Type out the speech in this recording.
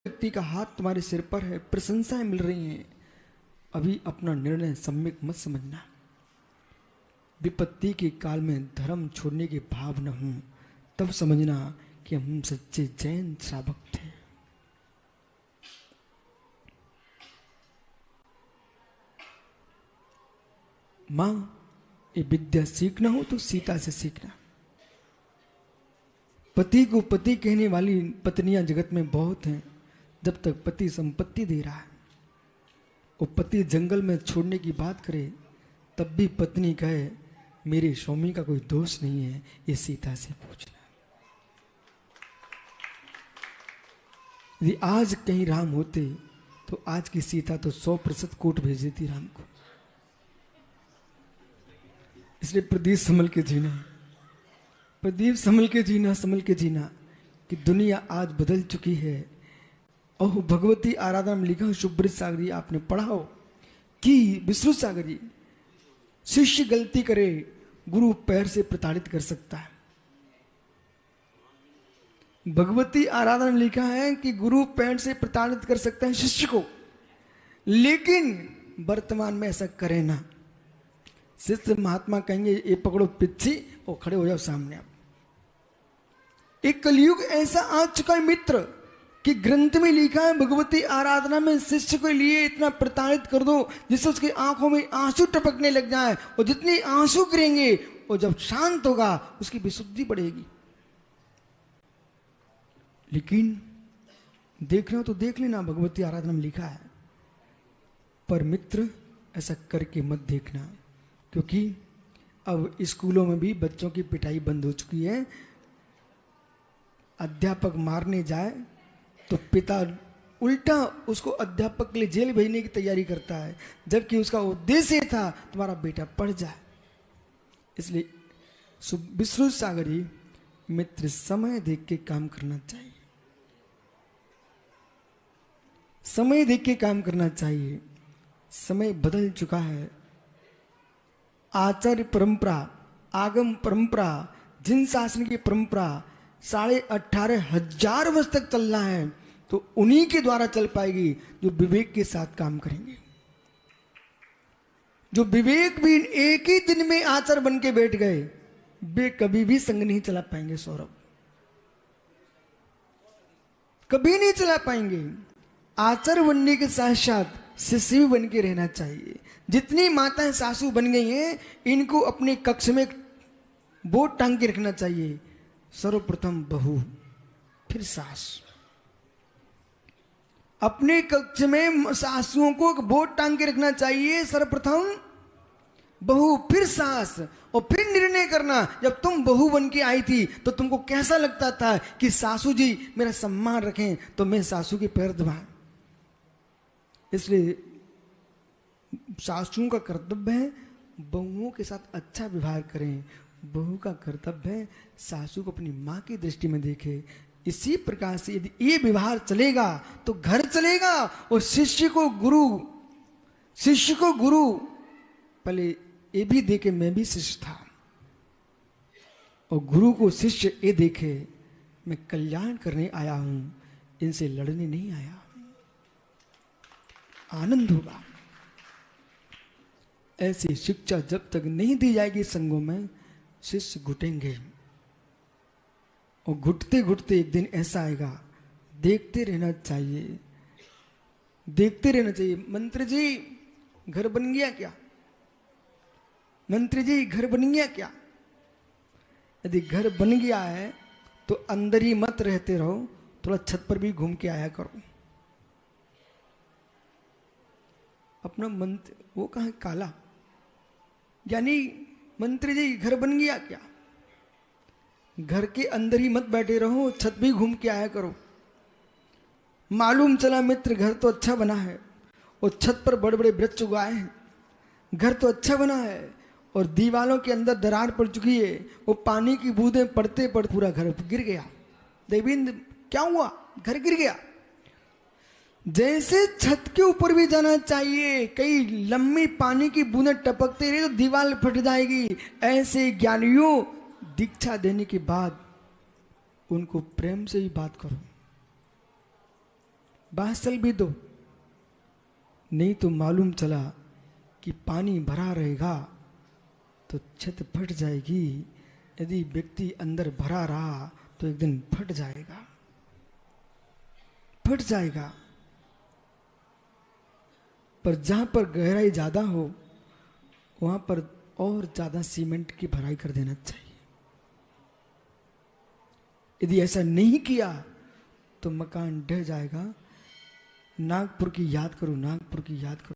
व्यक्ति का हाथ तुम्हारे सिर पर है, प्रशंसाएं मिल रही हैं, अभी अपना निर्णय सम्यक मत समझना। विपत्ति के काल में धर्म छोड़ने के भाव न हूं, तब समझना कि हम सच्चे जैन श्रावक थे। मां, ये विद्या सीखना हो तो सीता से सीखना। पति को पति कहने वाली पत्नियां जगत में बहुत हैं। जब तक पति संपत्ति दे रहा है और पति जंगल में छोड़ने की बात करे, तब भी पत्नी कहे मेरे स्वामी का कोई दोष नहीं है, ये सीता से पूछना। यदि आज कहीं राम होते तो आज की सीता तो 100% कोर्ट भेज देती राम को। इसलिए प्रदीप संभल के जीना, प्रदीप संभल के जीना, संभल के जीना कि दुनिया आज बदल चुकी है। ओह भगवती आराधना में लिखा सुब्रत सागरी आपने पढ़ा हो कि विष्णु सागरी, शिष्य गलती करे गुरु पैर से प्रताड़ित कर सकता है। भगवती आराधना में लिखा है कि गुरु पैर से प्रताड़ित कर सकता है शिष्य को, लेकिन वर्तमान में ऐसा करे ना। शिष्य महात्मा कहेंगे ये पकड़ो पिच्छी और खड़े हो जाओ सामने। आप एक कलयुग ऐसा आ चुका है मित्र कि ग्रंथ में लिखा है भगवती आराधना में शिष्य के लिए इतना प्रताड़ित कर दो जिससे उसकी आंखों में आंसू टपकने लग जाए, और जितने आंसू गिरेंगे और जब शांत होगा उसकी विशुद्धि बढ़ेगी। लेकिन देखना हो तो देख लेना, भगवती आराधना में लिखा है, पर मित्र ऐसा करके मत देखना, क्योंकि अब स्कूलों में भी बच्चों की पिटाई बंद हो चुकी है। अध्यापक मारने जाए तो पिता उल्टा उसको अध्यापक के लिए जेल भेजने की तैयारी करता है, जबकि उसका उद्देश्य था तुम्हारा बेटा पढ़ जाए। इसलिए विष्णु सागरी मित्र, समय देख के काम करना चाहिए, समय देख के काम करना चाहिए। समय बदल चुका है। आचार्य परंपरा, आगम परंपरा, जिन शासन की परंपरा 18,500 वर्ष तक चलना है, तो उन्हीं के द्वारा चल पाएगी जो विवेक के साथ काम करेंगे। जो विवेक भी एक ही दिन में आचार्य बन के बैठ गए, वे कभी भी संग नहीं चला पाएंगे। सौरभ, कभी नहीं चला पाएंगे। आचार्य बनने के साथ साथ शिष्य भी बन के रहना चाहिए। जितनी माताएं सासू बन गई हैं, इनको अपने कक्ष में बोर्ड टांग के रखना चाहिए, सर्वप्रथम बहू फिर सास। अपने कक्ष में सासुओं को बोर्ड टांग के रखना चाहिए, सर्वप्रथम बहू फिर सास। और फिर निर्णय करना, जब तुम बहू बन के आई थी तो तुमको कैसा लगता था कि सासू जी मेरा सम्मान रखें, तो मैं सासू के पैर दबाऊं। इसलिए सासुओं का कर्तव्य है बहुओं के साथ अच्छा व्यवहार करें, बहू का कर्तव्य है सासू को अपनी मां की दृष्टि में देखे। इसी प्रकार से यदि ये व्यवहार चलेगा तो घर चलेगा, और शिष्य को गुरु पहले ये भी देखे मैं भी शिष्य था, और गुरु को शिष्य ये देखे मैं कल्याण करने आया हूं, इनसे लड़ने नहीं आया। आनंद होगा। ऐसी शिक्षा जब तक नहीं दी जाएगी संघों में, शिष्य घुटेंगे, और घुटते घुटते एक दिन ऐसा आएगा। देखते रहना चाहिए, देखते रहना चाहिए। मंत्री जी घर बन गया क्या? मंत्री जी घर बन गया क्या? यदि घर बन गया है तो अंदर ही मत रहते रहो, थोड़ा छत पर भी घूम के आया करो। अपना मंत्री वो कहाँ है? काला, यानी मंत्री जी घर बन गया क्या? घर के अंदर ही मत बैठे रहो, छत भी घूम के आया करो। मालूम चला मित्र घर तो अच्छा बना है, और छत पर बड़े बड़े वृक्ष उगाए हैं, घर तो अच्छा बना है, और दीवालों के अंदर दरार पड़ चुकी है, वो पानी की बूंदें पड़ते पड़ते पूरा घर गिर गया। देवेंद्र क्या हुआ? घर गिर गया। जैसे छत के ऊपर भी जाना चाहिए, कई लंबी पानी की बूंदें टपकते रही तो दीवार फट जाएगी। ऐसे ज्ञानियों दीक्षा देने के बाद उनको प्रेम से ही बात करो। बांसल भी दो, नहीं तो मालूम चला कि पानी भरा रहेगा तो छत फट जाएगी, यदि व्यक्ति अंदर भरा रहा तो एक दिन फट जाएगा, फट जाएगा। पर जहां पर गहराई ज्यादा हो वहां पर और ज्यादा सीमेंट की भराई कर देना चाहिए। यदि ऐसा नहीं किया तो मकान ढह जाएगा। नागपुर की याद करो, नागपुर की याद करो।